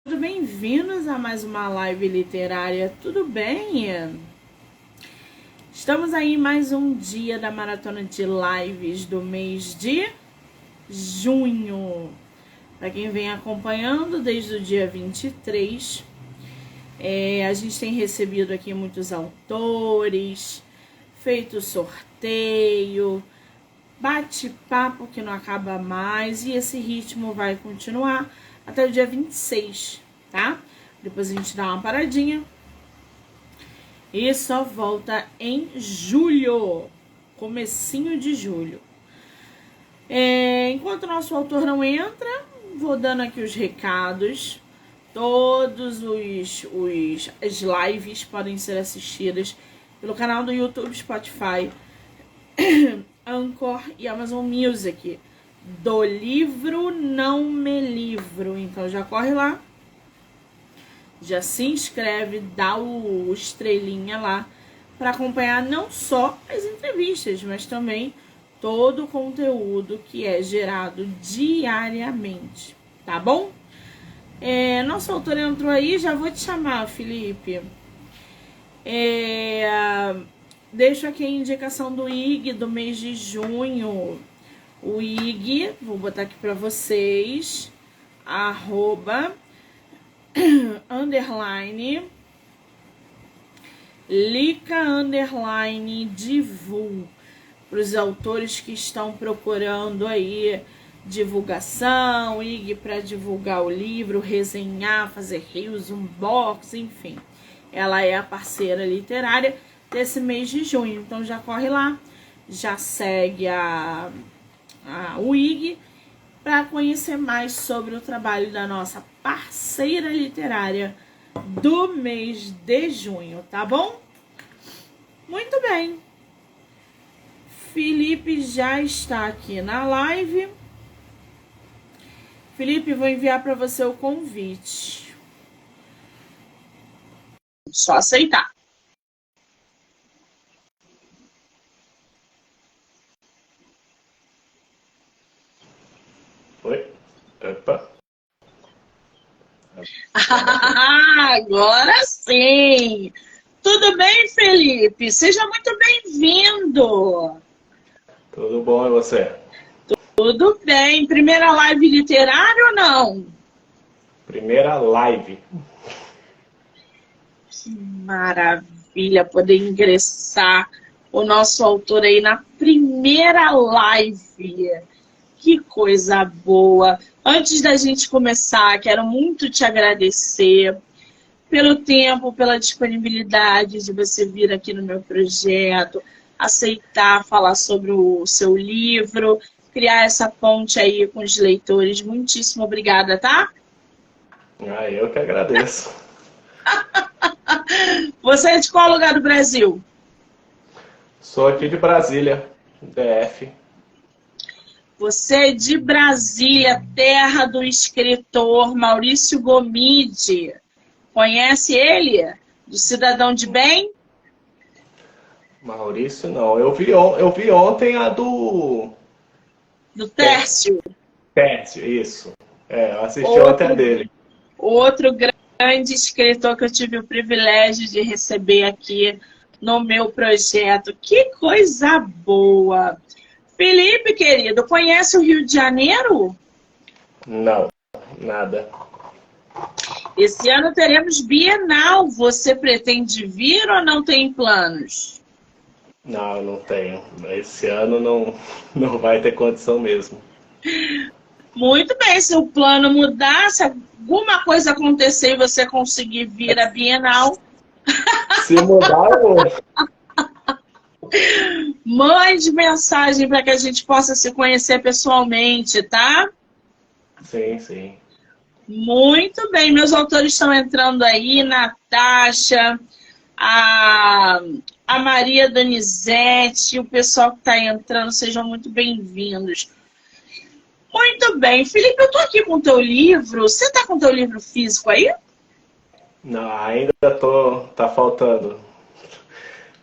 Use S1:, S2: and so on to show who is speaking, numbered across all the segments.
S1: Bem-vindos a mais uma live literária, tudo bem? Estamos aí em mais um dia da maratona de lives do mês de junho. Para quem vem acompanhando desde o dia 23, a gente tem recebido aqui muitos autores, feito sorteio, bate-papo que não acaba mais, e esse ritmo vai continuar até o dia 26, tá? Depois a gente dá uma paradinha e só volta em julho, comecinho de julho. Enquanto o nosso autor não entra, vou dando aqui os recados. Todos as lives podem ser assistidas pelo canal do YouTube, Spotify, Anchor e Amazon Music, do livro Não Me Livro. Então já corre lá, já se inscreve, dá o estrelinha lá para acompanhar não só as entrevistas, mas também todo o conteúdo que é gerado diariamente, tá bom? Nosso autor entrou aí, já vou te chamar, Felipe. Deixo aqui a indicação do IG do mês de junho. O IG, vou botar aqui para vocês, @_ Lica_Divu, para os autores que estão procurando aí divulgação, IG para divulgar o livro, resenhar, fazer reviews, unboxing, enfim. Ela é a parceira literária desse mês de junho, então já corre lá, já segue o IG para conhecer mais sobre o trabalho da nossa parceira literária do mês de junho, tá bom? Muito bem. Felipe já está aqui na live. Felipe, vou enviar para você o convite. Só aceitar.
S2: Oi? Opa.
S1: Agora sim! Tudo bem, Felipe? Seja muito bem-vindo!
S2: Tudo bom e você?
S1: Tudo bem. Primeira live literária ou não?
S2: Primeira live.
S1: Que maravilha poder ingressar o nosso autor aí na primeira live. Que coisa boa! Antes da gente começar, quero muito te agradecer pelo tempo, pela disponibilidade de você vir aqui no meu projeto, aceitar falar sobre o seu livro, criar essa ponte aí com os leitores. Muitíssimo obrigada, tá?
S2: Eu que agradeço.
S1: Você é de qual lugar do Brasil?
S2: Sou aqui de Brasília, DF.
S1: Você é de Brasília, terra do escritor Maurício Gomide. Conhece ele? Do Cidadão de Bem?
S2: Maurício, não. Eu vi ontem a do
S1: Do Tércio?
S2: Tércio, isso. Eu assisti ontem a dele.
S1: Outro grande escritor que eu tive o privilégio de receber aqui no meu projeto. Que coisa boa! Felipe, querido, conhece o Rio de Janeiro?
S2: Não, nada.
S1: Esse ano teremos Bienal. Você pretende vir ou não tem planos?
S2: Não tenho. Esse ano não vai ter condição mesmo.
S1: Muito bem, se o plano mudar, se alguma coisa acontecer e você conseguir vir à Bienal,
S2: Se mudar, eu vou.
S1: mande mensagem para que a gente possa se conhecer pessoalmente, tá?
S2: Sim.
S1: Muito bem, meus autores estão entrando aí, Natasha, a Maria Donizete, o pessoal que está entrando, sejam muito bem-vindos. Muito bem, Felipe, eu estou aqui com o teu livro, você está com o teu livro físico aí?
S2: Não, ainda tá faltando.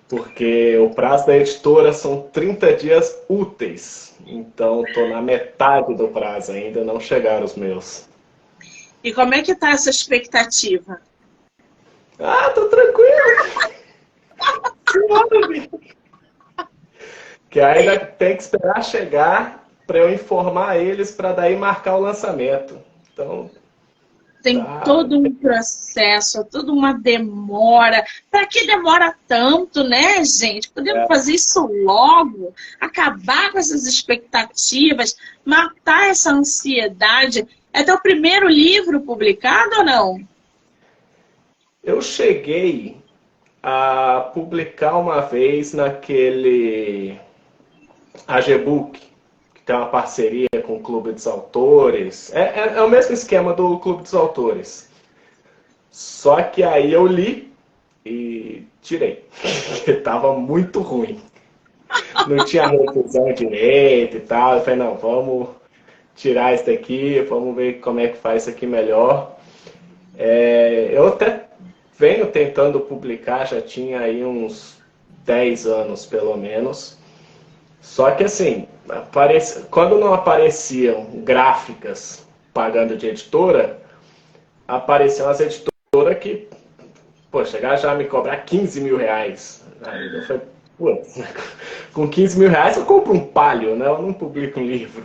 S2: Porque o prazo da editora são 30 dias úteis. Então, estou na metade do prazo ainda, não chegaram os meus.
S1: E como é que tá essa expectativa?
S2: Ah, tô tranquilo. Suave. Que ainda tem que esperar chegar para eu informar eles para daí marcar o lançamento. Então,
S1: Tem
S2: tá.
S1: todo um processo, toda uma demora. Para que demora tanto, né, gente? Podemos fazer isso logo, acabar com essas expectativas, matar essa ansiedade. É teu primeiro livro publicado ou não?
S2: Eu cheguei a publicar uma vez naquele AGBook, que tem uma parceria com o Clube dos Autores. É o mesmo esquema do Clube dos Autores. Só que aí eu li e tirei. Porque tava muito ruim. Não tinha revisão direito e tal. Eu falei, não, vamos tirar isso daqui, vamos ver como é que faz isso aqui melhor. Eu até venho tentando publicar, já tinha aí uns 10 anos pelo menos. Só que assim, quando não apareciam gráficas pagando de editora, apareciam as editoras que, pô, chegar já a me cobrar 15 mil reais. Aí eu falei, putz, com 15 mil reais eu compro um palio, né? Eu não publico um livro.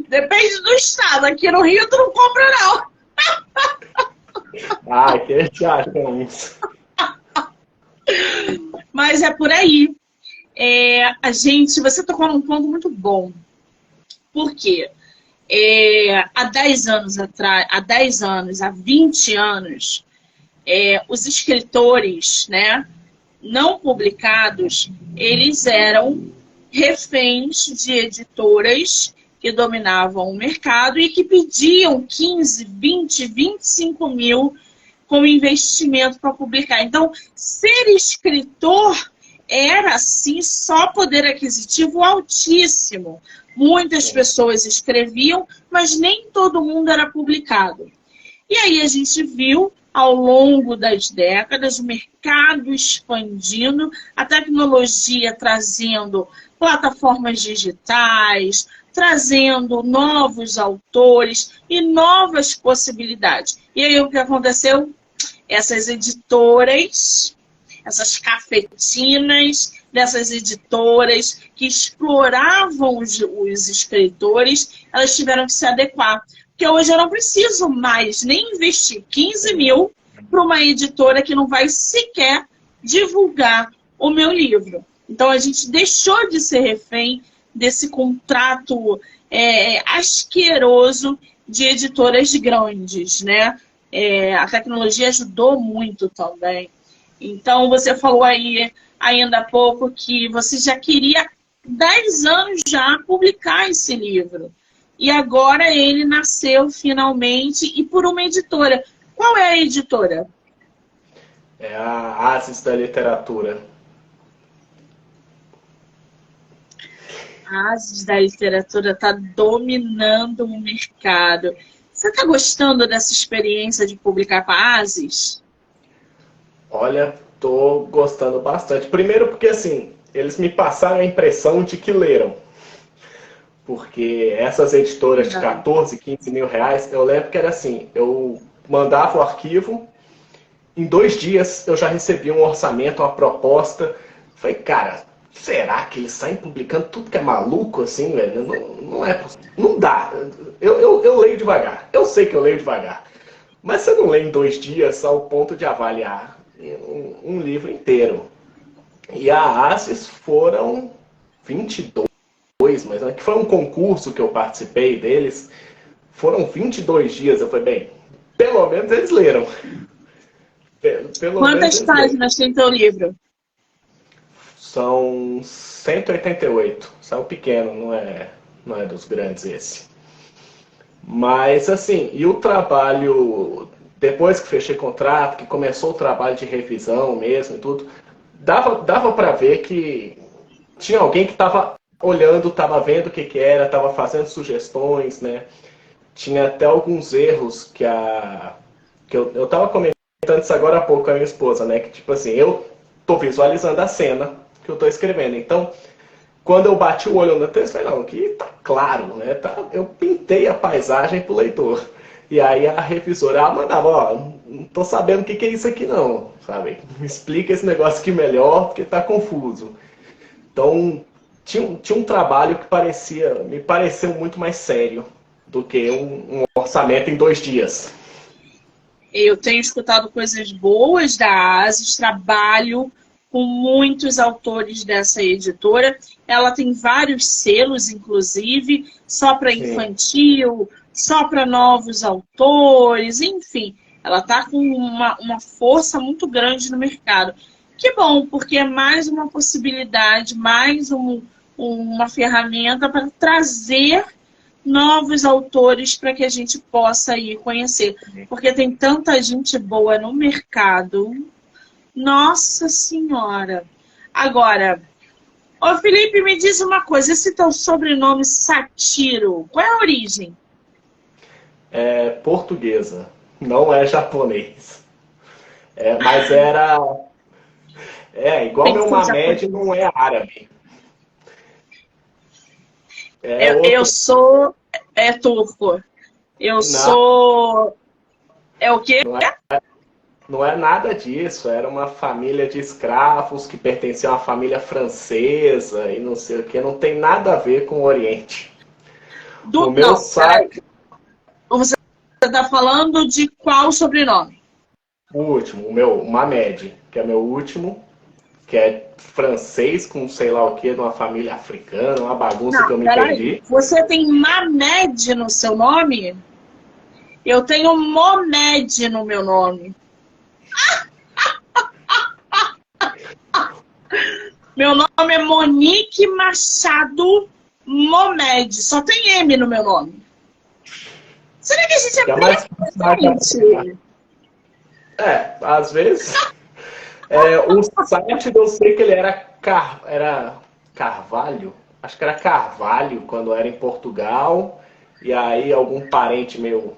S1: Depende do estado. Aqui no Rio tu não compra, não.
S2: Ah, que eles acham isso.
S1: Mas é por aí. Você tocou num ponto muito bom. Por quê? Há 10 anos atrás, há 10 anos, há 20 anos, os escritores, né, não publicados, eles eram reféns de editoras que dominavam o mercado e que pediam 15, 20, 25 mil como investimento para publicar. Então, ser escritor era, assim, só poder aquisitivo altíssimo. Muitas pessoas escreviam, mas nem todo mundo era publicado. E aí a gente viu, ao longo das décadas, o mercado expandindo, a tecnologia trazendo plataformas digitais, trazendo novos autores e novas possibilidades. E aí o que aconteceu? Essas editoras, essas cafetinas dessas editoras que exploravam os escritores, elas tiveram que se adequar. Porque hoje eu não preciso mais nem investir 15 mil para uma editora que não vai sequer divulgar o meu livro. Então a gente deixou de ser refém desse contrato asqueroso de editoras grandes, né? A tecnologia ajudou muito também. Então, você falou aí ainda há pouco que você já queria 10 anos já publicar esse livro. E agora ele nasceu finalmente e por uma editora. Qual é a editora?
S2: É a Asis da literatura.
S1: A Asis da literatura está dominando o mercado. Você está gostando dessa experiência de publicar com a Asis?
S2: Olha, tô gostando bastante. Primeiro porque, assim, eles me passaram a impressão de que leram. Porque essas editoras de 14, 15 mil reais, eu lembro que era assim, eu mandava o arquivo, em 2 dias eu já recebia um orçamento, uma proposta. Falei, cara, será que eles saem publicando tudo que é maluco assim, velho? Não é possível. Não dá. Eu leio devagar. Eu sei que eu leio devagar. Mas você não lê em 2 dias ao ponto de avaliar um livro inteiro. E a Asis foram 22, mas que foi um concurso que eu participei deles. Foram 22 dias. Eu falei, bem, pelo menos eles leram.
S1: Quantas páginas tem teu livro?
S2: São 188. São pequeno, não é dos grandes esse. Mas assim, e o trabalho, depois que fechei contrato, que começou o trabalho de revisão mesmo e tudo, dava para ver que tinha alguém que estava olhando, estava vendo o que era, estava fazendo sugestões, né? Tinha até alguns erros que eu estava comentando isso agora há pouco com a minha esposa, né? Que tipo assim, eu tô visualizando a cena que eu tô escrevendo. Então, quando eu bati o olho no texto, falei, não, aqui tá claro, né? Eu pintei a paisagem pro leitor. E aí a revisora, ela mandava, ó, não tô sabendo o que é isso aqui não, sabe? Me explica esse negócio aqui melhor, porque tá confuso. Então, tinha um trabalho que me pareceu muito mais sério do que um orçamento em 2 dias.
S1: Eu tenho escutado coisas boas da Asis, trabalho com muitos autores dessa editora. Ela tem vários selos, inclusive, só para
S2: Sim.
S1: infantil, só para novos autores, enfim. Ela está com uma força muito grande no mercado. Que bom, porque é mais uma possibilidade, mais uma ferramenta para trazer novos autores para que a gente possa ir conhecer. Porque tem tanta gente boa no mercado. Nossa Senhora! Agora, ô Felipe, me diz uma coisa. Esse teu sobrenome Satiro, qual é a origem?
S2: É portuguesa, não é japonês. Mas era... igual
S1: Tem que
S2: meu
S1: ser
S2: Mamed
S1: japonês.
S2: não é árabe. É
S1: Eu
S2: outro...
S1: sou turco. Eu
S2: Não,
S1: sou... É o quê?
S2: não não é nada disso. Era uma família de escravos que pertencia a uma família francesa e não sei o que. Não tem nada a ver com o Oriente. O meu
S1: Não, peraí.
S2: site,
S1: Você está falando de qual sobrenome?
S2: o último, o Mamed, que é meu último, que é francês com sei lá o que, de uma família africana, uma bagunça que
S1: Não,
S2: eu me
S1: peraí.
S2: perdi.
S1: Você tem Mamed no seu nome? Eu tenho Momed no meu nome. Meu nome é Monique Machado Momed. Só tem M no meu nome. Será que a gente
S2: Que é
S1: é
S2: mais fácil.
S1: gente?
S2: Às vezes. O site eu sei que ele era Carvalho. Acho que era Carvalho quando era em Portugal. E aí algum parente meu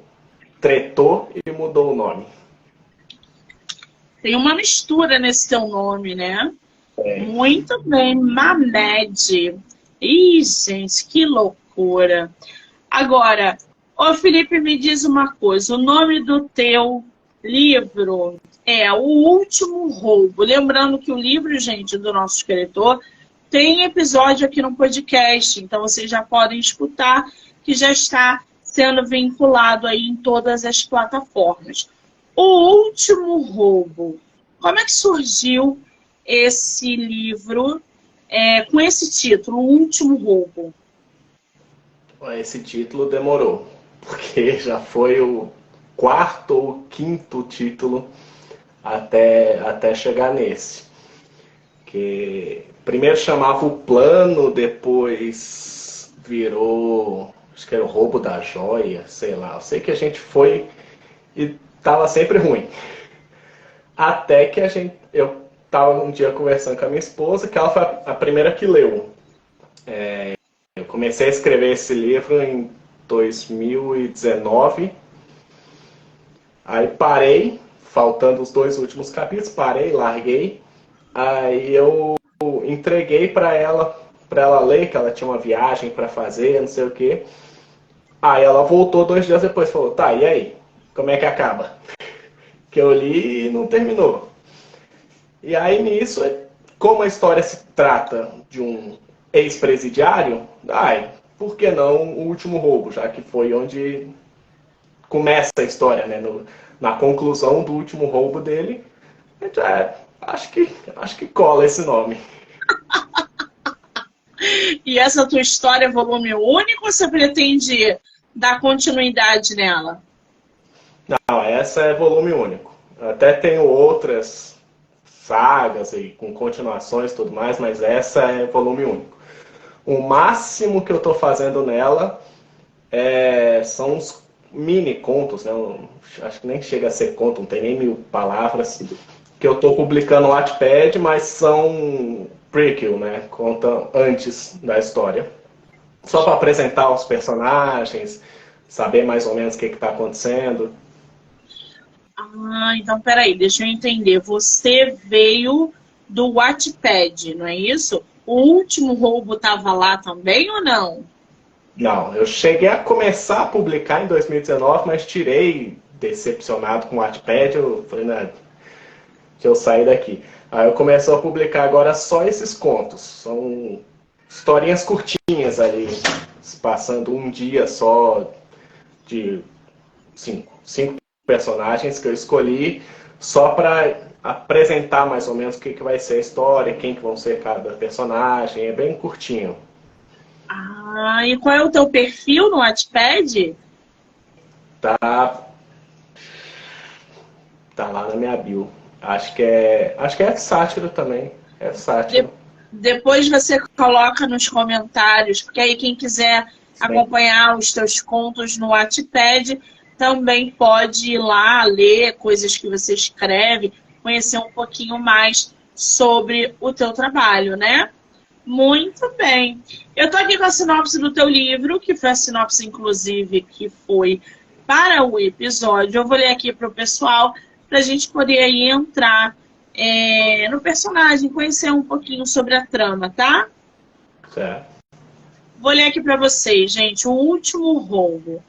S2: tretou e mudou o nome.
S1: Tem uma mistura nesse teu nome, né? Muito bem, Mamed. Ih, gente, que loucura. Agora, ô Felipe, me diz uma coisa. O nome do teu livro é O Último Roubo. Lembrando que o livro, gente, do nosso escritor, tem episódio aqui no podcast. Então, vocês já podem escutar, que já está sendo vinculado aí em todas as plataformas. O Último Roubo. Como é que surgiu esse livro com esse título, O Último Roubo?
S2: Esse título demorou, porque já foi o quarto ou quinto título até chegar nesse. Que primeiro chamava O Plano, depois virou, acho que era O Roubo da Joia, sei lá. Eu sei que a gente foi e tava sempre ruim. Até que eu tava um dia conversando com a minha esposa, que ela foi a primeira que leu. Eu comecei a escrever esse livro em 2019. Aí parei, faltando os 2 últimos capítulos, parei, larguei. Aí eu entreguei para ela ler, que ela tinha uma viagem para fazer, não sei o quê. Aí ela voltou 2 dias depois e falou, tá, e aí? Como é que acaba? Que eu li e não terminou. E aí nisso, como a história se trata de um ex-presidiário, por que não O Último Roubo, já que foi onde começa a história, né? Na conclusão do último roubo dele, acho que cola esse nome.
S1: E essa tua história é volume único ou você pretende dar continuidade nela?
S2: Não, essa é volume único. Até tenho outras sagas aí, com continuações e tudo mais, mas essa é volume único. O máximo que eu estou fazendo nela são uns mini contos, né? Acho que nem chega a ser conto, não tem nem 1000 palavras, que eu estou publicando no Wattpad, mas são prequel, né? Contam antes da história. Só para apresentar os personagens, saber mais ou menos o que está acontecendo.
S1: Ah, então peraí, deixa eu entender. Você veio do Wattpad, não é isso? O último roubo tava lá também ou não?
S2: Não, eu cheguei a começar a publicar em 2019, mas tirei, decepcionado com o Wattpad, eu falei, não, que eu saí daqui. Aí eu comecei a publicar agora só esses contos. São historinhas curtinhas ali, passando um dia só de cinco personagens que eu escolhi só para apresentar mais ou menos o que vai ser a história, quem que vão ser cada personagem. É bem curtinho.
S1: Ah, e qual é o teu perfil no Wattpad?
S2: Tá, tá lá na minha bio. Acho que é sátiro também. É
S1: De-
S2: sátiro.
S1: Depois você coloca nos comentários, porque aí quem quiser
S2: Sim.
S1: acompanhar os teus contos no Wattpad também pode ir lá ler coisas que você escreve, conhecer um pouquinho mais sobre o teu trabalho, né? Muito bem. Eu tô aqui com a sinopse do teu livro, que foi a sinopse, inclusive, que foi para o episódio. Eu vou ler aqui para o pessoal, para a gente poder aí entrar no personagem, conhecer um pouquinho sobre a trama, tá?
S2: Certo.
S1: Vou ler aqui para vocês, gente. O último roubo.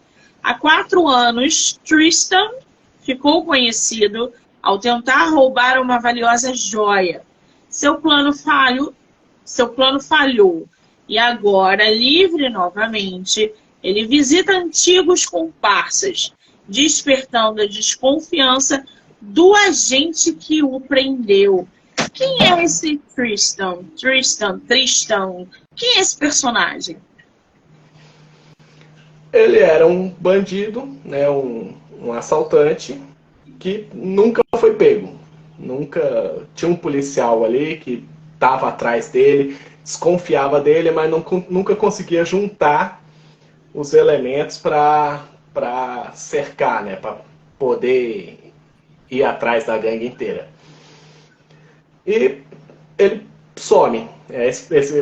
S1: Há 4 anos, Tristan ficou conhecido ao tentar roubar uma valiosa joia. Seu plano falhou. E agora, livre novamente, ele visita antigos comparsas, despertando a desconfiança do agente que o prendeu. Quem é esse Tristan? Tristan. Quem é esse personagem?
S2: Ele era um bandido, né, um assaltante, que nunca foi pego. Nunca tinha um policial ali que estava atrás dele, desconfiava dele, mas nunca conseguia juntar os elementos para cercar, né, para poder ir atrás da gangue inteira. E ele some.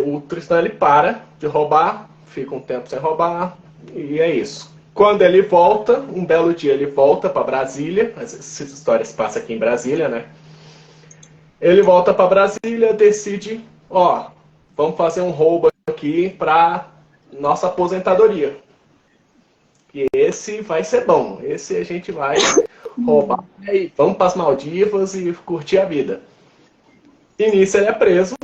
S2: O Tristan ele para de roubar, fica um tempo sem roubar, e é isso. Quando ele volta, um belo dia ele volta para Brasília, essas histórias passam aqui em Brasília, né? Ele volta para Brasília, decide, ó, vamos fazer um roubo aqui para nossa aposentadoria. E esse vai ser bom, esse a gente vai roubar e vamos para as Maldivas e curtir a vida. E nisso ele é preso,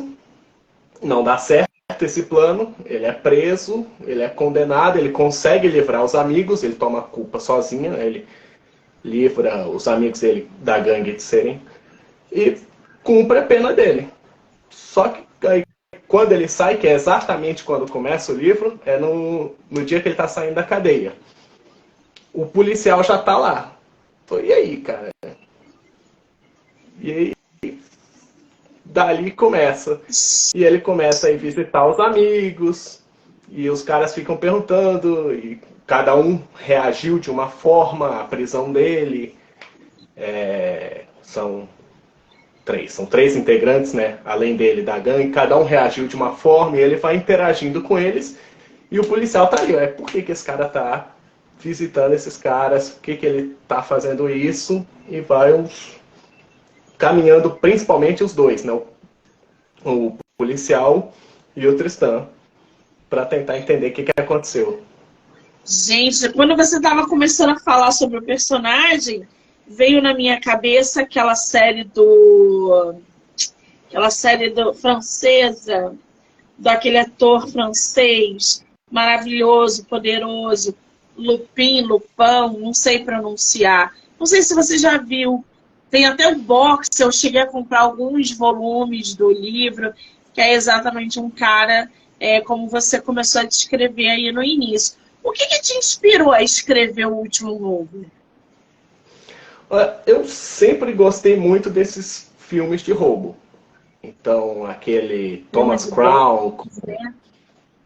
S2: não dá certo esse plano, ele é preso, ele é condenado, ele consegue livrar os amigos, ele toma a culpa sozinho, né? Ele livra os amigos dele da gangue de serem e cumpre a pena dele. Só que aí, quando ele sai, que é exatamente quando começa o livro, é no dia que ele está saindo da cadeia. O policial já está lá. E aí, cara? E aí, dali começa. E ele começa a ir visitar os amigos, e os caras ficam perguntando, e cada um reagiu de uma forma à prisão dele. São três integrantes, né? Além dele, da gangue, cada um reagiu de uma forma, e ele vai interagindo com eles, e o policial tá ali, por que esse cara tá visitando esses caras, por que ele tá fazendo isso, e vai caminhando, principalmente os dois, né? O policial e o Tristan, para tentar entender o que aconteceu.
S1: Gente, quando você estava começando a falar sobre o personagem, veio na minha cabeça aquela série francesa, daquele ator francês maravilhoso, poderoso, Lupin, não sei pronunciar. Não sei se você já viu. Tem até o box, eu cheguei a comprar alguns volumes do livro, que é exatamente um cara, como você começou a descrever aí no início. O que te inspirou a escrever O Último Roubo?
S2: Eu sempre gostei muito desses filmes de roubo. Então, aquele Thomas Crown,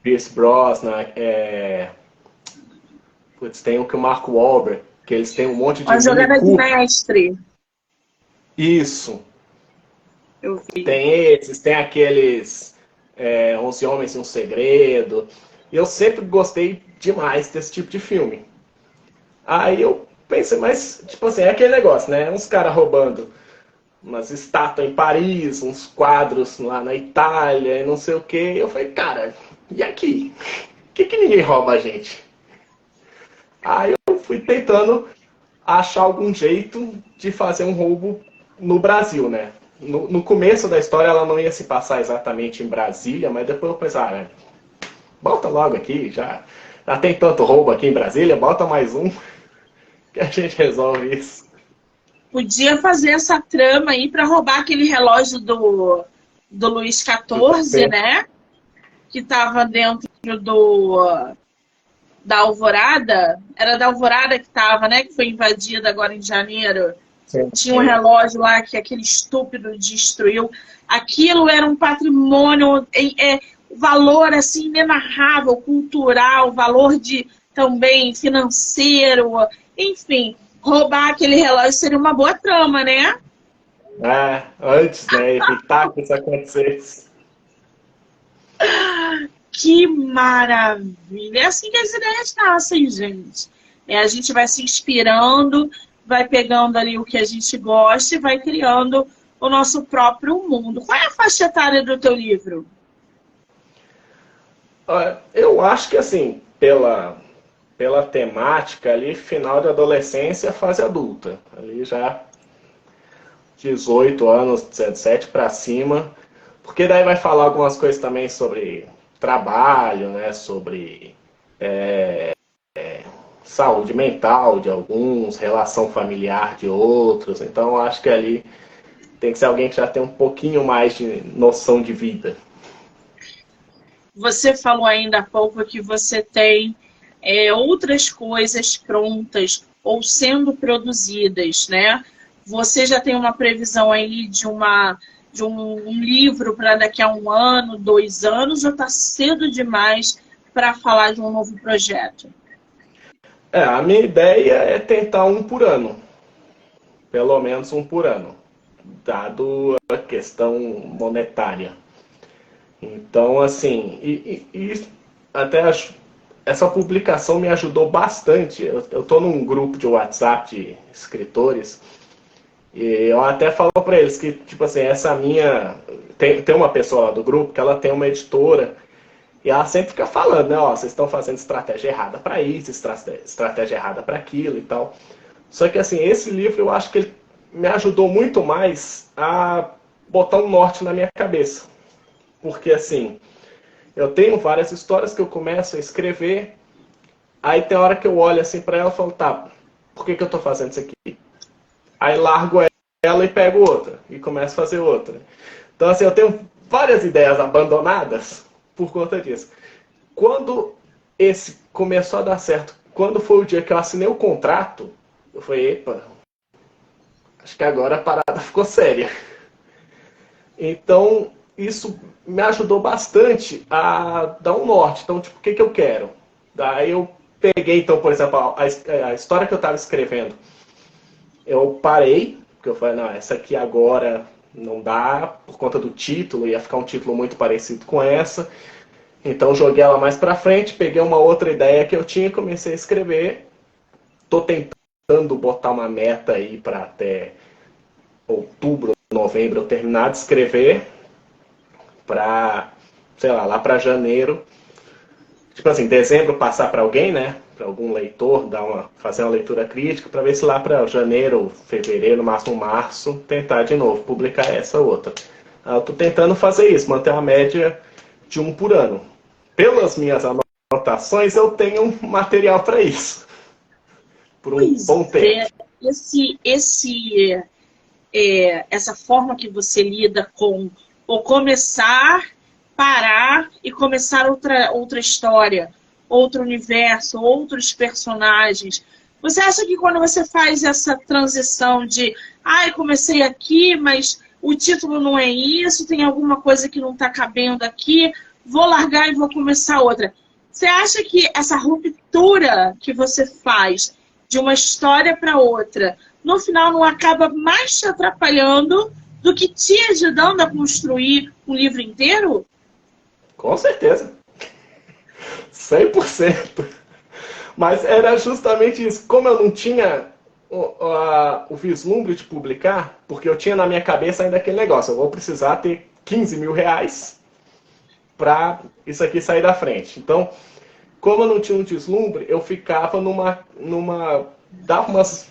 S2: Pierce Brosnan, tem o que o Mark Wahlberg, que eles têm um monte de
S1: A Jogada de Mestre.
S2: Isso.
S1: Eu vi.
S2: Tem esses, tem aqueles 11 Homens e um Segredo. Eu sempre gostei demais desse tipo de filme. Aí eu pensei, mas, tipo assim, é aquele negócio, né? Uns caras roubando umas estátuas em Paris, uns quadros lá na Itália, e não sei o quê. Eu falei, cara, e aqui? Por que ninguém rouba a gente? Aí eu fui tentando achar algum jeito de fazer um roubo no Brasil, né? No começo da história ela não ia se passar exatamente em Brasília, mas depois eu pensei, bota logo aqui, já tem tanto roubo aqui em Brasília, bota mais um que a gente resolve isso.
S1: Podia fazer essa trama aí para roubar aquele relógio do Luís XIV, né? Que estava dentro da Alvorada. Era da Alvorada que estava, né? Que foi invadida agora em janeiro.
S2: Sim.
S1: Tinha um relógio lá que aquele estúpido destruiu. Aquilo era um patrimônio, valor assim inenarrável, cultural, valor também financeiro, enfim. Roubar aquele relógio seria uma boa trama, né?
S2: Antes, né? Evitar que isso acontecesse.
S1: Que maravilha! É assim que as ideias nascem, gente. A gente vai se inspirando, vai pegando ali o que a gente gosta e vai criando o nosso próprio mundo. Qual é a faixa etária do teu livro?
S2: Eu acho que, assim, pela temática ali, final de adolescência, fase adulta. Ali já 18 anos, 17 para cima. Porque daí vai falar algumas coisas também sobre trabalho, né? Sobre saúde mental de alguns, relação familiar de outros. Então eu acho que ali tem que ser alguém que já tem um pouquinho mais de noção de vida.
S1: Você falou ainda há pouco que você tem outras coisas prontas ou sendo produzidas, né? Você já tem uma previsão aí de um livro para daqui a 1 ano, 2 anos, ou está cedo demais para falar de um novo projeto?
S2: A minha ideia é tentar um por ano. Pelo menos um por ano. Dado a questão monetária. Então, assim, e até essa publicação me ajudou bastante. Eu estou num grupo de WhatsApp de escritores e eu até falo para eles que, tipo assim, essa minha... Tem uma pessoa lá do grupo que ela tem uma editora e ela sempre fica falando, né? Ó, vocês estão fazendo estratégia errada para isso, estratégia errada para aquilo e tal. Só que, assim, esse livro eu acho que ele me ajudou muito mais a botar um norte na minha cabeça. Porque, assim, eu tenho várias histórias que eu começo a escrever, aí tem hora que eu olho assim para ela e falo, tá, por que eu tô fazendo isso aqui? Aí largo ela e pego outra, e começo a fazer outra. Então, assim, eu tenho várias ideias abandonadas por conta disso. Quando esse começou a dar certo, quando foi o dia que eu assinei o contrato, eu falei, epa, acho que agora a parada ficou séria. Então, isso me ajudou bastante a dar um norte. Então, tipo, o que eu quero? Daí eu peguei, então, por exemplo, a história que eu estava escrevendo. Eu parei, porque eu falei, não, essa aqui agora não dá, por conta do título, ia ficar um título muito parecido com essa. Então, joguei ela mais pra frente, peguei uma outra ideia que eu tinha e comecei a escrever. Tô tentando botar uma meta aí para até outubro, novembro eu terminar de escrever, para, sei lá para janeiro, tipo assim, dezembro passar para alguém, né, para algum leitor, fazer uma leitura crítica, para ver se lá para janeiro, fevereiro, no máximo março, tentar de novo publicar essa outra. Eu tô tentando fazer isso, manter uma média de 1 por ano. Pelas minhas anotações, eu tenho material para isso. Por um bom tempo.
S1: Essa forma que você lida com o começar, parar e começar outra história, outro universo, outros personagens. Você acha que quando você faz essa transição de comecei aqui, mas o título não é isso, tem alguma coisa que não está cabendo aqui, vou largar e vou começar outra. Você acha que essa ruptura que você faz de uma história para outra, no final não acaba mais te atrapalhando do que te ajudando a construir um livro inteiro?
S2: Com certeza. 100%. Mas era justamente isso. Como eu não tinha o vislumbre de publicar, porque eu tinha na minha cabeça ainda aquele negócio, eu vou precisar ter 15 mil reais para isso aqui sair da frente. Então, como eu não tinha um deslumbre, eu ficava dava umas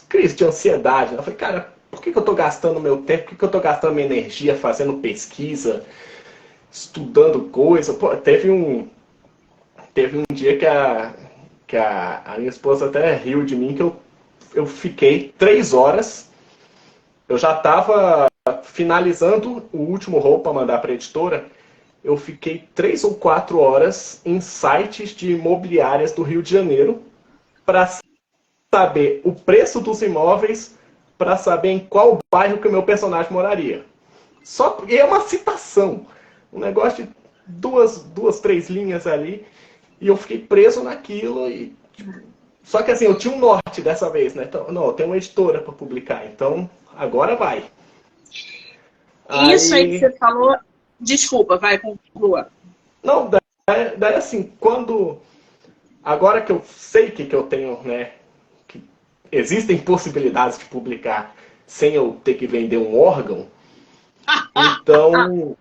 S2: crises de ansiedade. Eu falei, cara, por que eu estou gastando meu tempo? Por que eu estou gastando minha energia fazendo pesquisa, estudando coisa? Pô, teve um dia que a minha esposa até riu de mim, que eu fiquei 3 horas, eu já estava finalizando o último rolo para mandar para a editora, eu fiquei 3 ou 4 horas em sites de imobiliárias do Rio de Janeiro para saber o preço dos imóveis, para saber em qual bairro que o meu personagem moraria. E é uma citação, um negócio de duas, 3 linhas ali, e eu fiquei preso naquilo. Só que assim, eu tinha um norte dessa vez, né? Então, não, eu tenho uma editora para publicar, então agora vai.
S1: Isso aí que você falou, desculpa, vai, conclua.
S2: Não, daí assim, agora que eu sei que eu tenho, né, que existem possibilidades de publicar sem eu ter que vender um órgão, então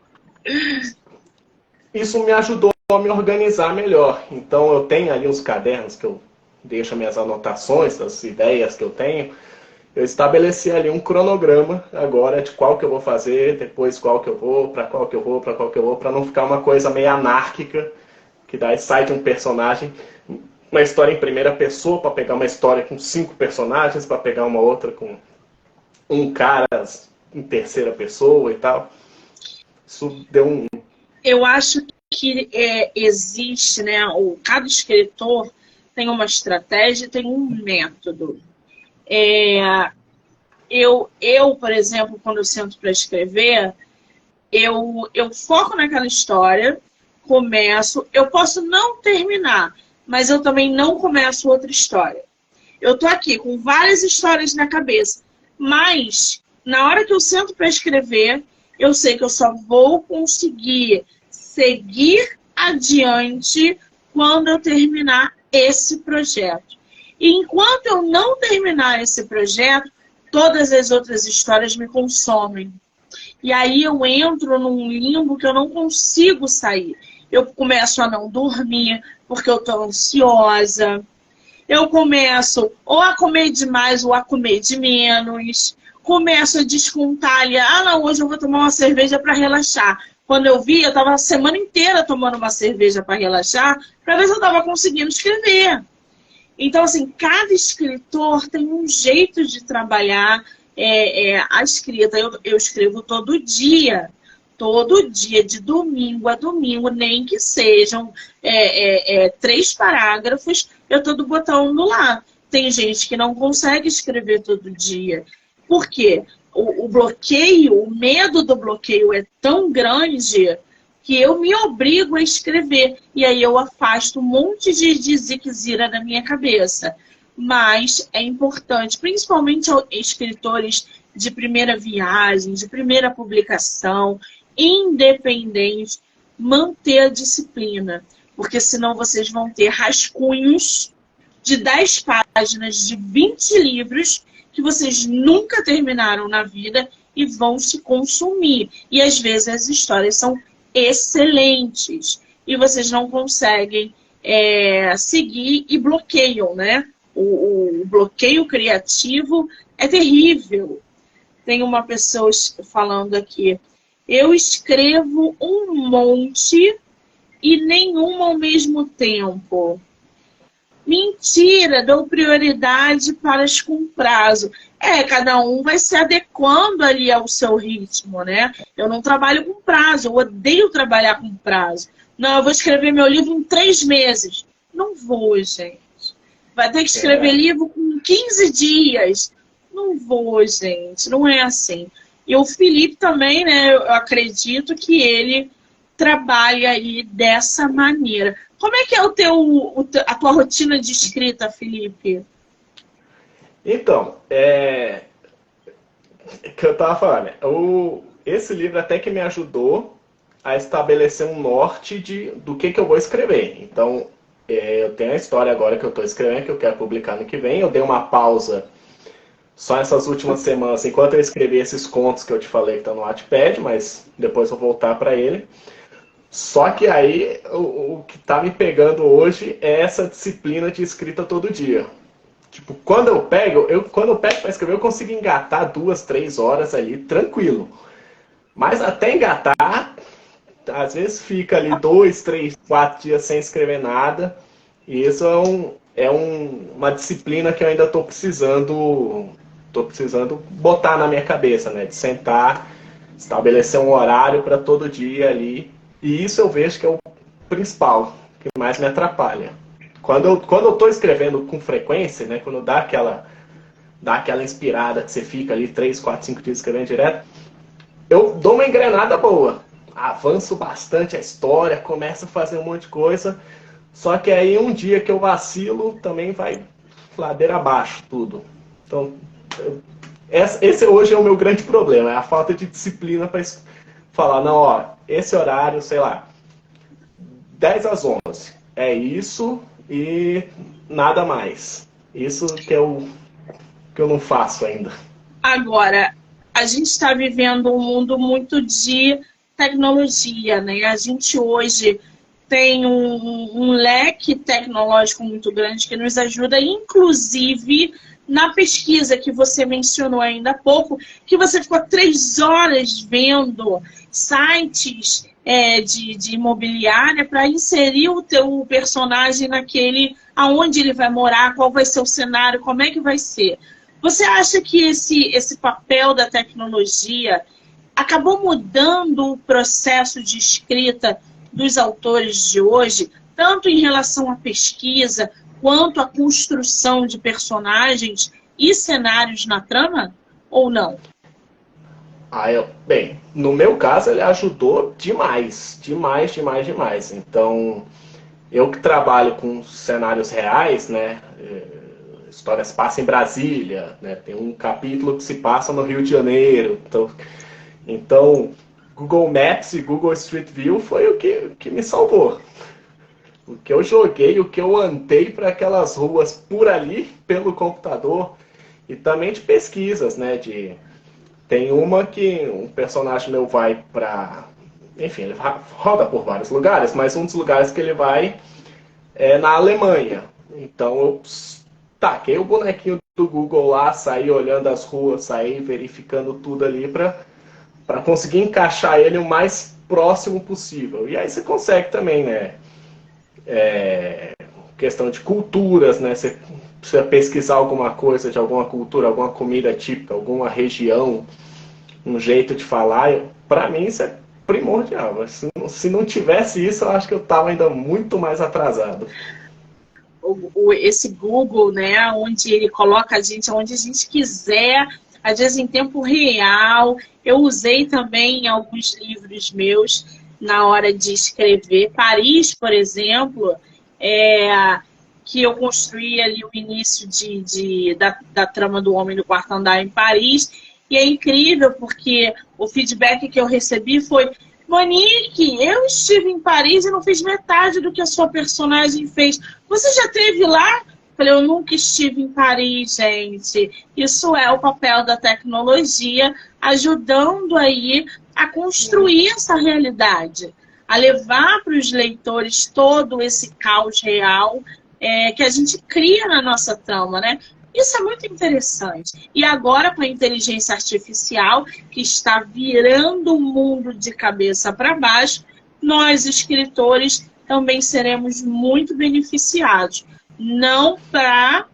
S2: isso me ajudou a me organizar melhor. Então eu tenho ali uns cadernos que eu deixo minhas anotações, das ideias que eu tenho. Eu estabeleci ali um cronograma agora de qual que eu vou fazer, depois qual que eu vou, para qual que eu vou, para qual que eu vou, para não ficar uma coisa meio anárquica, que daí sai de um personagem, uma história em primeira pessoa, para pegar uma história com 5 personagens, para pegar uma outra com um cara em terceira pessoa e tal. Isso deu um...
S1: Eu acho que existe, né? Cada escritor tem uma estratégia, tem um método. Eu, por exemplo, quando eu sento para escrever, eu foco naquela história, começo, eu posso não terminar, mas eu também não começo outra história. Eu tô aqui com várias histórias na cabeça, mas na hora que eu sento para escrever, eu sei que eu só vou conseguir seguir adiante quando eu terminar esse projeto. E enquanto eu não terminar esse projeto, todas as outras histórias me consomem. E aí eu entro num limbo que eu não consigo sair. Eu começo a não dormir porque eu estou ansiosa. Eu começo ou a comer demais ou a comer de menos. Começo a descontar ali. Ah, não, hoje eu vou tomar uma cerveja para relaxar. Quando eu vi, eu estava a semana inteira tomando uma cerveja para relaxar, para ver se eu estava conseguindo escrever. Então, assim, cada escritor tem um jeito de trabalhar a escrita. Eu escrevo todo dia, de domingo a domingo, nem que sejam 3 parágrafos, eu estou botando lá. Tem gente que não consegue escrever todo dia. Por quê? O bloqueio, o medo do bloqueio é tão grande que eu me obrigo a escrever. E aí eu afasto um monte de ziquezira da minha cabeça. Mas é importante, principalmente escritores de primeira viagem, de primeira publicação, independentes, manter a disciplina. Porque senão vocês vão ter rascunhos de 10 páginas, de 20 livros, que vocês nunca terminaram na vida e vão se consumir. E às vezes as histórias são excelentes e vocês não conseguem seguir e bloqueiam, né? O bloqueio criativo é terrível. Tem uma pessoa falando aqui: eu escrevo um monte e nenhuma ao mesmo tempo. Mentira, dou prioridade para as com prazo. Cada um vai se adequando ali ao seu ritmo, né? Eu não trabalho com prazo, eu odeio trabalhar com prazo. Não, eu vou escrever meu livro em 3 meses. Não vou, gente. Vai ter que escrever livro com 15 dias. Não vou, gente. Não é assim. E o Felipe também, né? Eu acredito que ele trabalha aí dessa maneira. Como é que é a tua rotina de escrita, Felipe?
S2: Então, que eu tava falando, esse livro até que me ajudou a estabelecer um norte do que eu vou escrever. Então, eu tenho a história agora que eu estou escrevendo, que eu quero publicar no que vem. Eu dei uma pausa só essas últimas semanas, enquanto eu escrevi esses contos que eu te falei que estão no Wattpad, mas depois eu vou voltar para ele. Só que aí, o que está me pegando hoje é essa disciplina de escrita todo dia. Tipo, quando eu pego para escrever, eu consigo engatar 2, 3 horas ali, tranquilo. Mas até engatar, às vezes fica ali 2, 3, 4 dias sem escrever nada. E isso uma disciplina que eu ainda estou precisando botar na minha cabeça, né? De sentar, estabelecer um horário para todo dia ali. E isso eu vejo que é o principal, que mais me atrapalha. Quando eu estou escrevendo com frequência, né? Quando dá aquela inspirada que você fica ali 3, 4, 5 dias escrevendo direto, eu dou uma engrenada boa. Avanço bastante a história, começo a fazer um monte de coisa. Só que aí um dia que eu vacilo, também vai ladeira abaixo tudo. Então, esse hoje é o meu grande problema, é a falta de disciplina para falar, não, ó, esse horário, sei lá, 10 às 11, é isso e nada mais. Isso que eu não faço ainda.
S1: Agora, a gente está vivendo um mundo muito de tecnologia, né? A gente hoje tem um leque tecnológico muito grande que nos ajuda, inclusive na pesquisa que você mencionou ainda há pouco, que você ficou 3 horas vendo sites de imobiliária para inserir o teu personagem naquele, aonde ele vai morar, qual vai ser o cenário, como é que vai ser. Você acha que esse papel da tecnologia acabou mudando o processo de escrita dos autores de hoje, tanto em relação à pesquisa, quanto à construção de personagens e cenários na trama, ou não?
S2: Bem, no meu caso ele ajudou demais, demais, demais, demais. Então, eu que trabalho com cenários reais, né? A história se passa em Brasília, né? Tem um capítulo que se passa no Rio de Janeiro. Então Google Maps e Google Street View foi o que me salvou. O que eu joguei, o que eu andei para aquelas ruas por ali, pelo computador, e também de pesquisas, né? Tem uma que um personagem meu vai para... Enfim, ele roda por vários lugares, mas um dos lugares que ele vai é na Alemanha. Então eu taquei o bonequinho do Google lá, saí olhando as ruas, saí verificando tudo ali para conseguir encaixar ele o mais próximo possível. E aí você consegue também, né? Questão de culturas, né? Você precisa pesquisar alguma coisa de alguma cultura, alguma comida típica, alguma região, um jeito de falar. Para mim isso é primordial. Se não tivesse isso, eu acho que eu estava ainda muito mais atrasado.
S1: Esse Google, né? Onde ele coloca a gente onde a gente quiser, às vezes em tempo real. Eu usei também em alguns livros meus na hora de escrever. Paris, por exemplo, que eu construí ali o início da trama do Homem do Quarto Andar em Paris. E é incrível porque o feedback que eu recebi foi: Monique, eu estive em Paris e não fiz metade do que a sua personagem fez. Você já esteve lá? Falei, eu nunca estive em Paris, gente. Isso é o papel da tecnologia ajudando aí a construir essa realidade, a levar para os leitores todo esse caos real que a gente cria na nossa trama, né? Isso é muito interessante. E agora, com a inteligência artificial, que está virando o mundo de cabeça para baixo, nós, escritores, também seremos muito beneficiados. Não para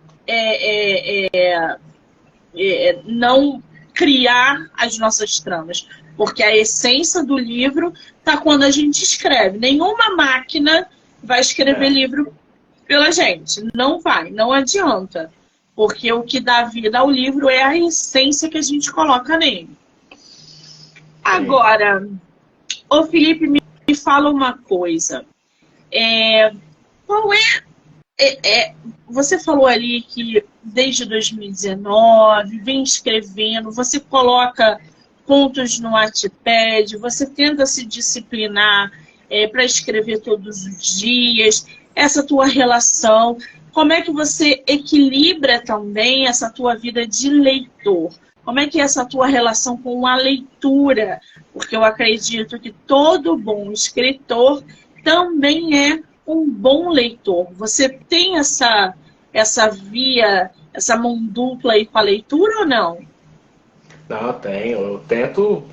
S1: não criar as nossas tramas, porque a essência do livro está quando a gente escreve. Nenhuma máquina vai escrever livro pela gente. Não vai, não adianta. Porque o que dá vida ao livro é a essência que a gente coloca nele. Agora, ô Felipe, me fala uma coisa. Qual você falou ali que desde 2019 vem escrevendo, você coloca pontos no Wattpad, você tenta se disciplinar para escrever todos os dias. essa tua relação? Como é que você equilibra também essa tua vida de leitor? Como é que é essa tua relação com a leitura? Porque eu acredito que todo bom escritor também é um bom leitor. Você tem essa via, essa mão dupla aí com a leitura ou não?
S2: Não, tenho. Eu tento.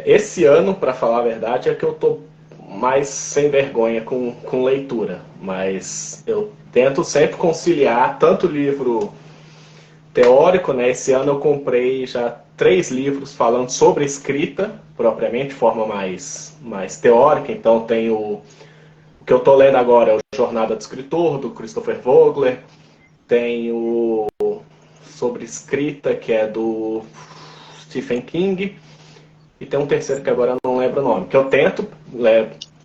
S2: Esse ano, para falar a verdade, é que eu tô mais sem vergonha com leitura. Mas eu tento sempre conciliar tanto livro teórico, né? Esse ano eu comprei já 3 livros falando sobre escrita, propriamente, de forma mais teórica. Então tem o que eu estou lendo agora é o Jornada do Escritor, do Christopher Vogler. Tem o sobre escrita, que é do Stephen King. E tem um terceiro que agora eu não lembro o nome. Que eu tento,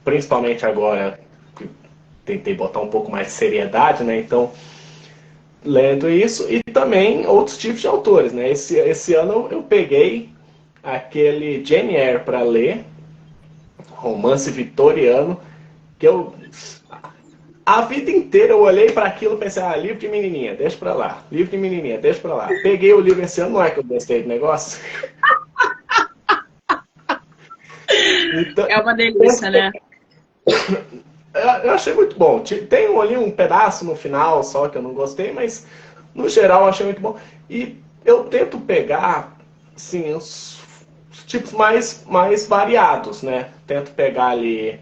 S2: principalmente agora, que tentei botar um pouco mais de seriedade, né? Então, lendo isso. E também outros tipos de autores, né? Esse ano eu peguei aquele Jane Eyre para ler, romance vitoriano, que eu... A vida inteira eu olhei para aquilo e pensei, livro de menininha, deixa pra lá. Livro de menininha, deixa pra lá. Peguei o livro esse ano, não é que eu gostei do negócio? Então,
S1: é uma delícia, né?
S2: Eu achei muito bom. Tem ali um pedaço no final só que eu não gostei, mas no geral eu achei muito bom. E eu tento pegar, assim, os tipos mais variados, né? Tento pegar ali...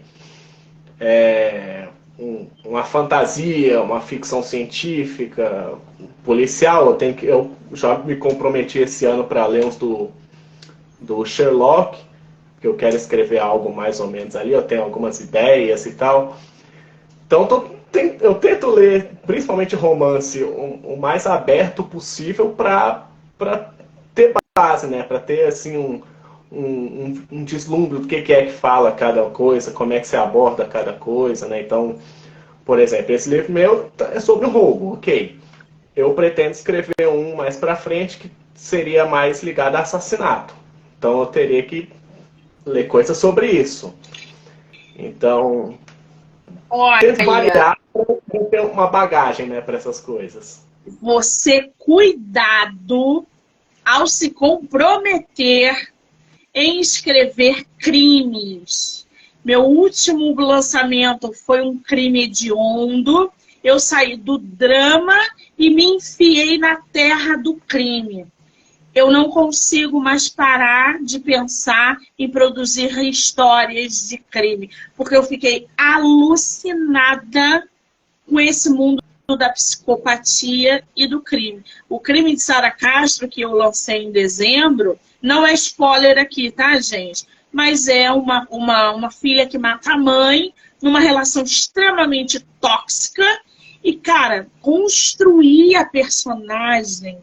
S2: uma fantasia, uma ficção científica, policial. Eu já me comprometi esse ano para ler uns do Sherlock, que eu quero escrever algo mais ou menos ali, eu tenho algumas ideias e tal. Então eu tento ler, principalmente romance, o mais aberto possível para ter base, né? Para ter assim um deslumbre do que é que fala cada coisa, como é que se aborda cada coisa, né? Então, por exemplo, esse livro meu é sobre o roubo, ok. Eu pretendo escrever um mais pra frente que seria mais ligado a assassinato. Então eu teria que ler coisas sobre isso. Então, tento variar para ter uma bagagem, né, para essas coisas.
S1: Você cuidado ao se comprometer em escrever crimes. Meu último lançamento foi um crime hediondo. Eu saí do drama e me enfiei na terra do crime. Eu não consigo mais parar de pensar em produzir histórias de crime, porque eu fiquei alucinada com esse mundo da psicopatia e do crime. O crime de Sara Castro, que eu lancei em dezembro, não é spoiler aqui, tá, gente? Mas é uma filha que mata a mãe numa relação extremamente tóxica. E, cara, construir a personagem,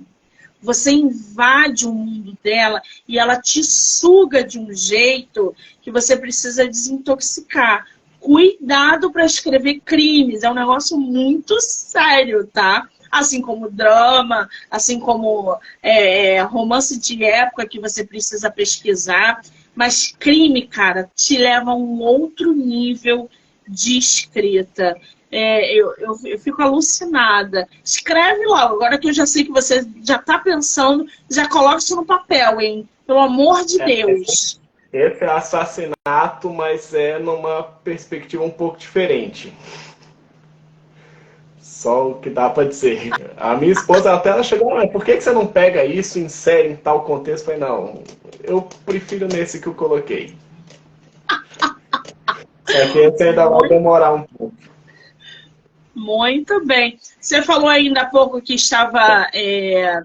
S1: você invade o mundo dela e ela te suga de um jeito que você precisa desintoxicar. Cuidado para escrever crimes, é um negócio muito sério, tá? Assim como drama, assim como romance de época que você precisa pesquisar. Mas crime, cara, te leva a um outro nível de escrita. Eu fico alucinada. Escreve logo, agora que eu já sei que você já está pensando, já coloca isso no papel, hein? Pelo amor de Deus.
S2: Esse é assassinato, mas é numa perspectiva um pouco diferente. Só o que dá para dizer. A minha esposa até ela chegou, mas por que você não pega isso e insere em tal contexto? Eu falei, não, eu prefiro nesse que eu coloquei. É que esse ainda vai demorar um pouco.
S1: Muito bem. Você falou ainda há pouco que estava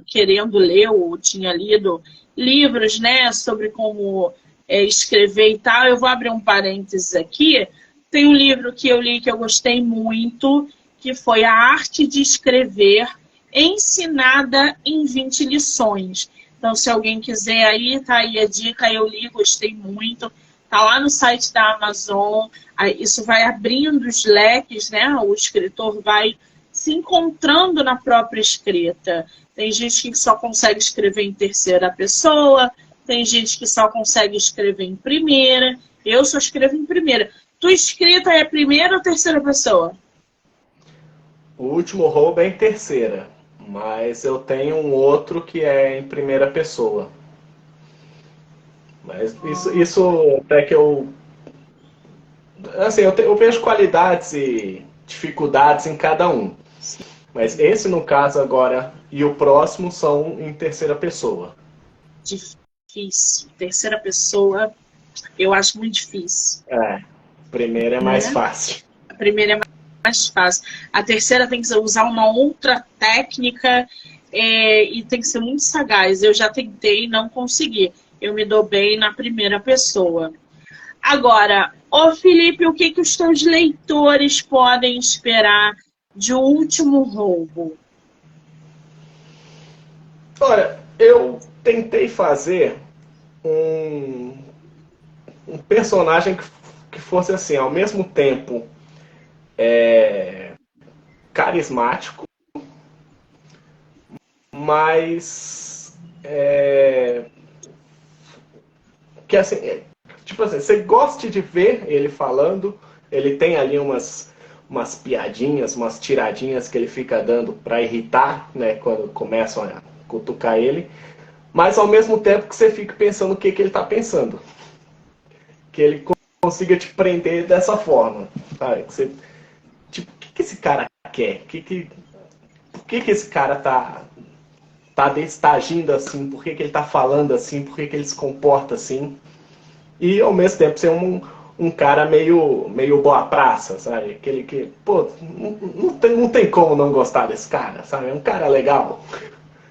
S1: querendo ler ou tinha lido livros, né, sobre como escrever e tal. Eu vou abrir um parênteses aqui. Tem um livro que eu li que eu gostei muito, que foi A Arte de Escrever, ensinada em 20 lições. Então, se alguém quiser aí, tá aí a dica, eu li, gostei muito. Tá lá no site da Amazon. Isso vai abrindo os leques, né? O escritor vai se encontrando na própria escrita. Tem gente que só consegue escrever em terceira pessoa, tem gente que só consegue escrever em primeira. Eu só escrevo em primeira. Tua escrita é primeira ou terceira pessoa?
S2: O último roubo é em terceira, mas eu tenho um outro que é em primeira pessoa. Mas isso até que eu. Assim, eu vejo qualidades e dificuldades em cada um. Mas esse, no caso, agora, e o próximo são em terceira pessoa.
S1: Difícil. Terceira pessoa, eu acho muito difícil.
S2: É, primeira é mais
S1: Né?
S2: fácil.
S1: A primeira é mais fácil. A terceira tem que usar uma outra técnica e tem que ser muito sagaz. Eu já tentei e não consegui. Eu me dou bem na primeira pessoa. Agora, ô Felipe, o que, que os teus leitores podem esperar de O Último Roubo?
S2: Olha, eu tentei fazer um personagem que fosse assim, ao mesmo tempo carismático, mas que assim, tipo assim, você goste de ver ele falando, ele tem ali umas piadinhas, umas tiradinhas que ele fica dando para irritar, né, quando começam a cutucar ele, mas ao mesmo tempo que você fica pensando o que ele está pensando. Que ele consiga te prender dessa forma. Sabe? Que você, tipo, o que esse cara quer? Por que esse cara tá agindo assim? Por que ele tá falando assim? Por que ele se comporta assim? E ao mesmo tempo ser um cara meio boa praça, sabe? Aquele que, pô, não tem como não gostar desse cara, sabe? É um cara legal.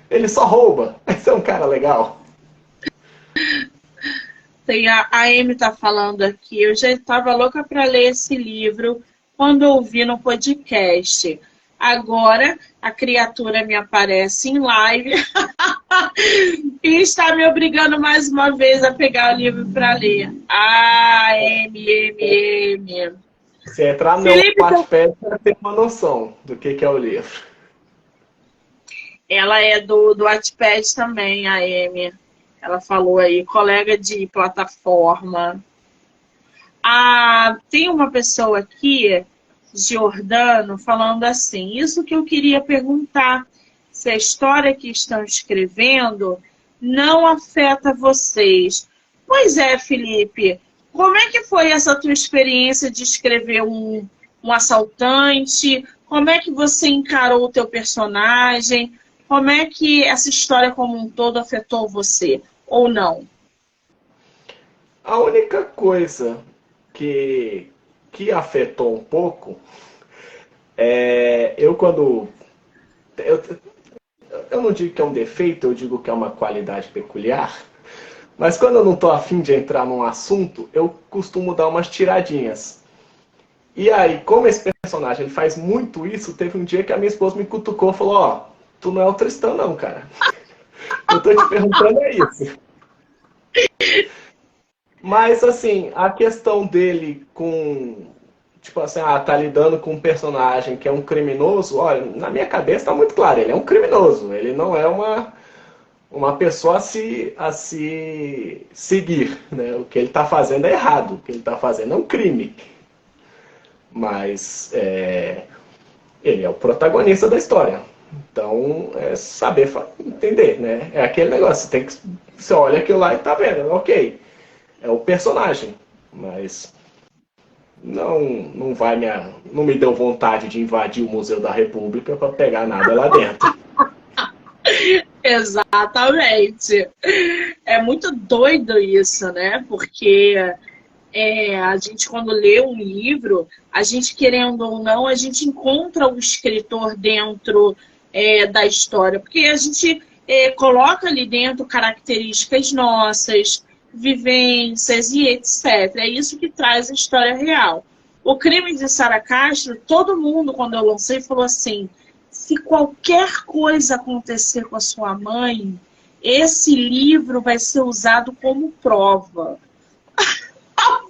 S2: Ele só rouba, mas é um cara legal.
S1: Tem a Amy tá falando aqui, eu já estava louca para ler esse livro quando ouvi no podcast. Agora a criatura me aparece em live e está me obrigando mais uma vez a pegar o livro para ler. Ah, M.
S2: Se entrar no meu Wattpad, você vai ter uma noção do que é o livro.
S1: Ela é do Wattpad também, a Amy. Ela falou aí, colega de plataforma. Ah, tem uma pessoa aqui, Giordano, falando assim, isso que eu queria perguntar, se a história que estão escrevendo não afeta vocês. Pois é, Felipe, como é que foi essa tua experiência de escrever um assaltante? Como é que você encarou o teu personagem? Como é que essa história como um todo afetou você? Ou não?
S2: A única coisa que afetou um pouco eu quando. Eu não digo que é um defeito, eu digo que é uma qualidade peculiar. Mas quando eu não estou afim de entrar num assunto, eu costumo dar umas tiradinhas. E aí, como esse personagem ele faz muito isso, teve um dia que a minha esposa me cutucou e falou: Ó, tu não é o Tristão, não, cara. Eu tô te perguntando é isso. Mas, assim, a questão dele com. Tipo assim, tá lidando com um personagem que é um criminoso, olha, na minha cabeça tá muito claro, ele é um criminoso, ele não é uma pessoa a se seguir, né? O que ele tá fazendo é errado, o que ele tá fazendo é um crime. Mas ele é o protagonista da história. Então, é saber entender, né? É aquele negócio, você olha aquilo lá e tá vendo, ok, é o personagem, mas não me deu vontade de invadir o Museu da República para pegar nada lá dentro.
S1: Exatamente. É muito doido isso, né? Porque a gente, quando lê um livro, a gente, querendo ou não, a gente encontra o escritor dentro da história. Porque a gente coloca ali dentro características nossas, vivências e etc. É isso que traz a história real. O Crime de Sara Castro, todo mundo, quando eu lancei, falou assim: se qualquer coisa acontecer com a sua mãe, esse livro vai ser usado como prova.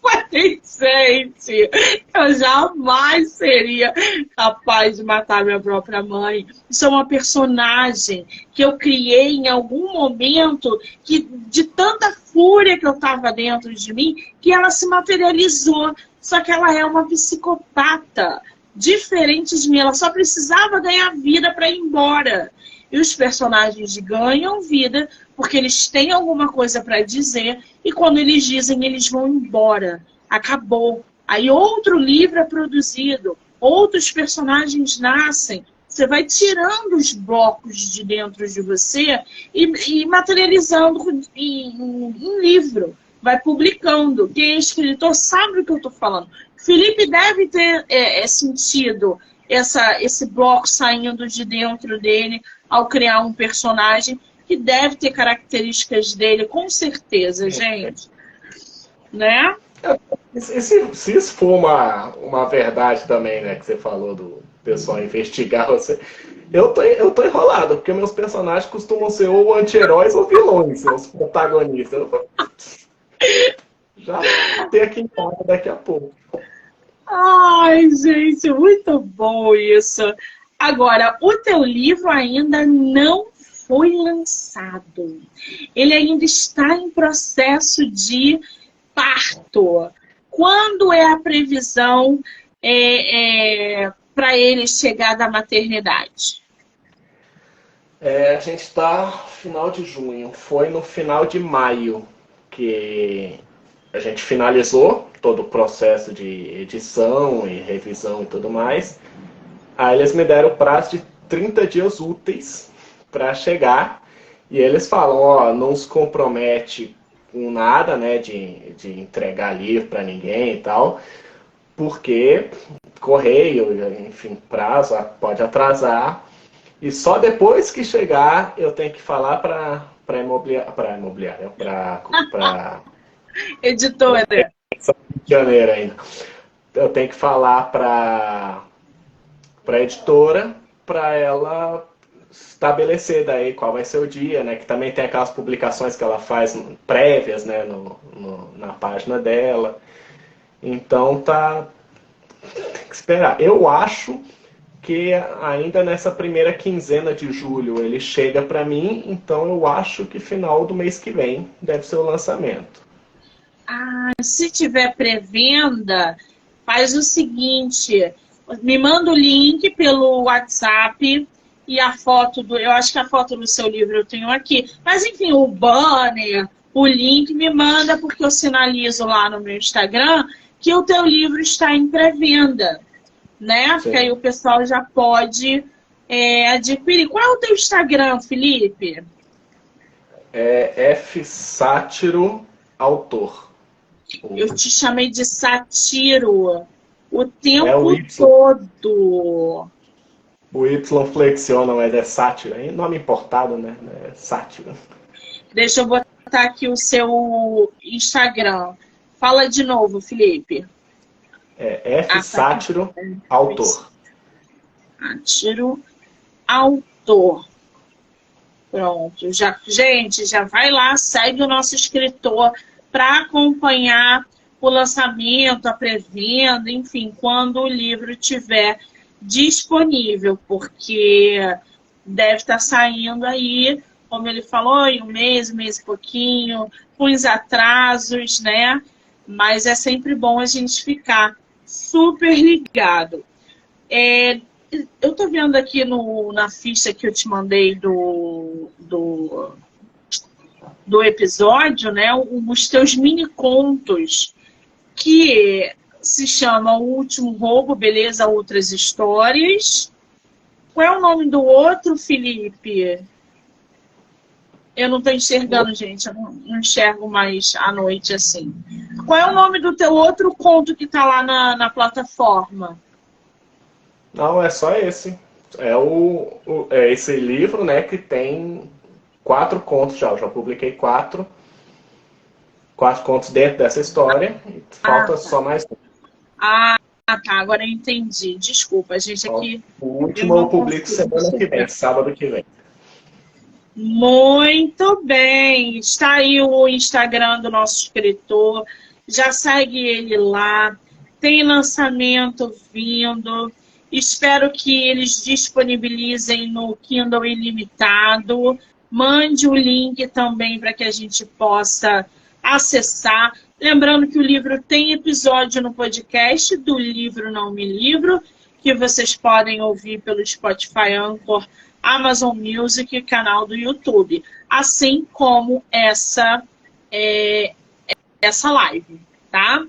S1: Falei, gente, eu jamais seria capaz de matar minha própria mãe. Isso é uma personagem que eu criei em algum momento, que de tanta fúria que eu estava dentro de mim, que ela se materializou. Só que ela é uma psicopata, diferente de mim. Ela só precisava ganhar vida para ir embora. E os personagens ganham vida porque eles têm alguma coisa para dizer e quando eles dizem, eles vão embora. Acabou. Aí outro livro é produzido, outros personagens nascem. Você vai tirando os blocos de dentro de você e materializando em livro. Vai publicando. Quem é escritor sabe o que eu estou falando. Felipe deve ter sentido esse bloco saindo de dentro dele ao criar um personagem que deve ter características dele, com certeza, gente. Né?
S2: Se isso for uma verdade também, né, que você falou do pessoal investigar você, eu tô enrolado, porque meus personagens costumam ser ou anti-heróis ou vilões, os protagonistas. Já vou ter aqui em casa daqui a pouco.
S1: Ai, gente, muito bom isso. Agora, o teu livro ainda não foi lançado. Ele ainda está em processo de parto. Quando é a previsão para ele chegar da maternidade?
S2: A gente está final de junho. Foi no final de maio que a gente finalizou todo o processo de edição e revisão e tudo mais. Aí eles me deram o prazo de 30 dias úteis para chegar. E eles falam, ó, não se compromete com nada, né, de entregar livro para ninguém e tal, porque correio, enfim, prazo pode atrasar. E só depois que chegar eu tenho que falar para imobiliária, para
S1: editora.
S2: Rio de Janeiro ainda. Eu tenho que falar para a editora, para ela estabelecer daí qual vai ser o dia, né? Que também tem aquelas publicações que ela faz prévias, né? Na página dela. Então tem que esperar. Eu acho que ainda nessa primeira quinzena de julho ele chega para mim, então eu acho que final do mês que vem deve ser o lançamento.
S1: Ah, se tiver pré-venda, faz o seguinte, me manda o link pelo WhatsApp e a foto eu acho que a foto do seu livro eu tenho aqui, mas enfim, o banner, o link me manda porque eu sinalizo lá no meu Instagram que o teu livro está em pré-venda, né? Porque aí o pessoal já pode adquirir. Qual é o teu Instagram, Felipe?
S2: F Sátiro Autor.
S1: Eu te chamei de Satiro o tempo todo.
S2: O Y flexiona, mas é sátiro. É nome importado, né? É sátiro.
S1: Deixa eu botar aqui o seu Instagram. Fala de novo, Felipe.
S2: F Sátiro Autor.
S1: Sátiro Autor. Pronto. Gente, já vai lá, segue o nosso escritor para acompanhar o lançamento, a pré-venda, enfim, quando o livro estiver disponível, porque deve estar saindo aí, como ele falou, em um mês e pouquinho, com os atrasos, né? Mas é sempre bom a gente ficar super ligado. Eu tô vendo aqui na ficha que eu te mandei do episódio, né? Os teus mini contos, que se chama O Último Roubo, Beleza, Outras Histórias. Qual é o nome do outro, Felipe? Eu não estou enxergando, gente. Eu não enxergo mais à noite assim. Qual é o nome do teu outro conto que está lá na plataforma?
S2: Não, é só esse. É esse livro, né, que tem 4 contos já. Eu já publiquei 4 contos dentro dessa história. E falta só mais um.
S1: Ah, tá. Agora eu entendi. Desculpa, a gente aqui...
S2: O último eu publico semana que vem, sábado que vem.
S1: Muito bem. Está aí o Instagram do nosso escritor. Já segue ele lá. Tem lançamento vindo. Espero que eles disponibilizem no Kindle Ilimitado. Mande o link também para que a gente possa acessar. Lembrando que o livro tem episódio no podcast do Livro Não Me Livro, que vocês podem ouvir pelo Spotify, Anchor, Amazon Music e canal do YouTube. Assim como essa live, tá?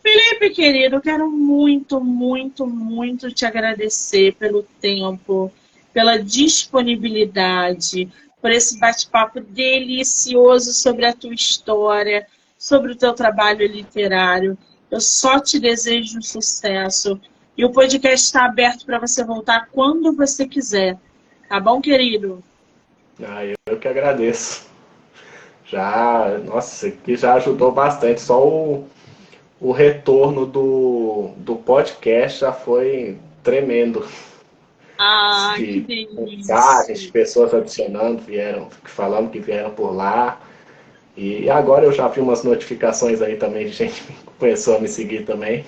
S1: Felipe, querido, eu quero muito, muito, muito te agradecer pelo tempo, pela disponibilidade, por esse bate-papo delicioso sobre a tua história, sobre o teu trabalho literário. Eu só te desejo sucesso. E o podcast está aberto para você voltar quando você quiser. Tá bom, querido?
S2: Eu que agradeço. Nossa, isso aqui já ajudou bastante. Só o retorno do podcast já foi tremendo.
S1: Que delícia.
S2: Mensagens, pessoas adicionando, falando que vieram por lá. E agora eu já vi umas notificações aí também de gente que começou a me seguir também.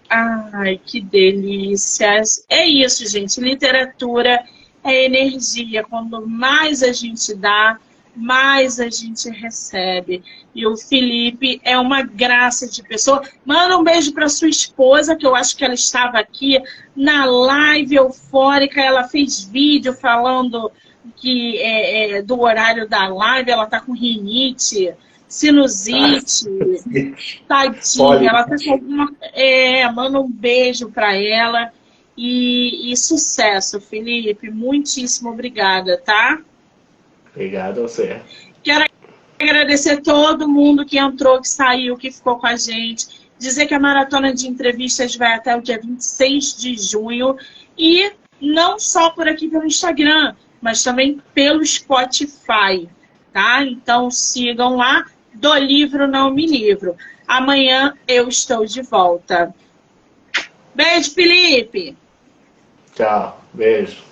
S1: Ai, que delícia. É isso, gente. Literatura é energia. Quando mais a gente dá, mais a gente recebe. E o Felipe é uma graça de pessoa. Manda um beijo para sua esposa, que eu acho que ela estava aqui na live eufórica. Ela fez vídeo falando que do horário da live. Ela tá com rinite, sinusite. Tadinha, ela tá com alguma... manda um beijo para ela. E sucesso, Felipe. Muitíssimo obrigada, tá?
S2: Obrigado a você.
S1: Quero agradecer todo mundo que entrou, que saiu, que ficou com a gente. Dizer que a maratona de entrevistas vai até o dia 26 de junho. E não só por aqui pelo Instagram, mas também pelo Spotify, tá? Então sigam lá, do Livro Não Me Livro. Amanhã eu estou de volta. Beijo, Felipe!
S2: Tchau, beijo.